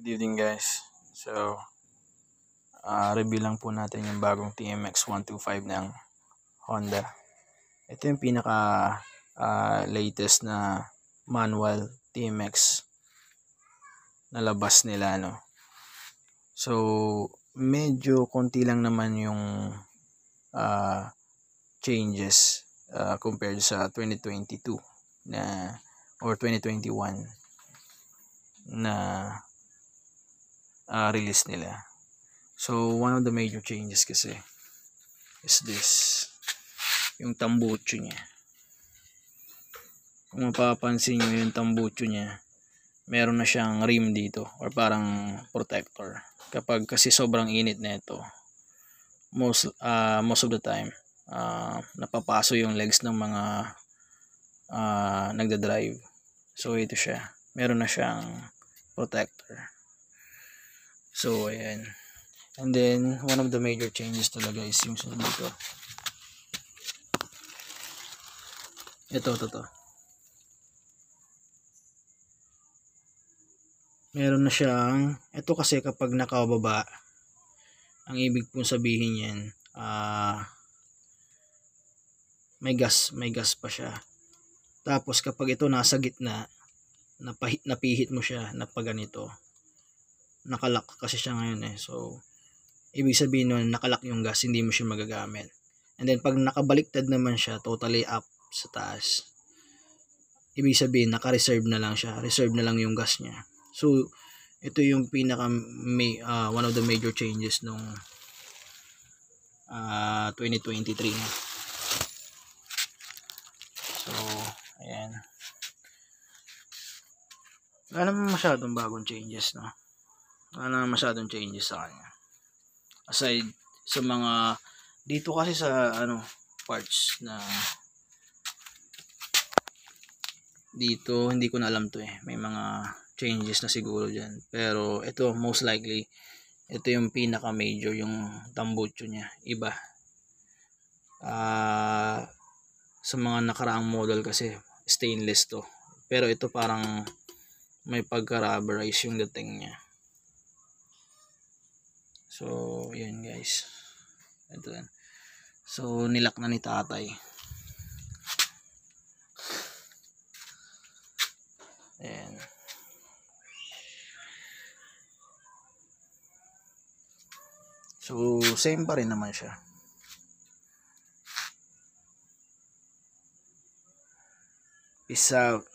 Good evening guys. So, review lang po natin yung bagong TMX 125 ng Honda. Ito yung pinaka latest na manual TMX na labas nila, no. So, medyo konti lang naman yung changes compared sa 2022 na or 2021 na release nila. So, one of the major changes kasi is this, yung tambucho niya. Kung mapapansin nyo yung tambucho niya, meron na siyang rim dito or parang protector. Kapag kasi sobrang init na ito, most of the time, napapaso yung legs ng mga nagdadrive. So, ito siya. Meron na siyang protector. So, ayan. And then, one of the major changes talaga is yung dito. Ito. Meron na siyang, ito kasi kapag nakababa, ang ibig pong sabihin yan, may gas pa siya. Tapos kapag ito nasa gitna, napihit mo siya na pag ganito, nakalock kasi siya ngayon eh. So, ibig sabihin nun, nakalock yung gas, hindi mo siya magagamit. And then, pag nakabaliktad naman siya, totally up sa taas, ibig sabihin, naka-reserve na lang siya. Reserve na lang yung gas niya. So, ito yung one of the major changes nung 2023. So, ayan. Wala naman masyadong bagong changes, no? Wala naman masyadong changes sa kanya. Aside sa mga dito kasi sa parts na dito, hindi ko na alam to eh. May mga changes na siguro dyan. Pero ito, most likely, ito yung pinaka major, yung tambucho niya. Iba. Sa mga nakaraang model kasi, stainless to. Pero ito parang may pagka-rubberize yung dating niya. So, yan guys. Ito yan. So, nilak na ni tatay. Ayan. So, same pa rin naman siya. Peace out.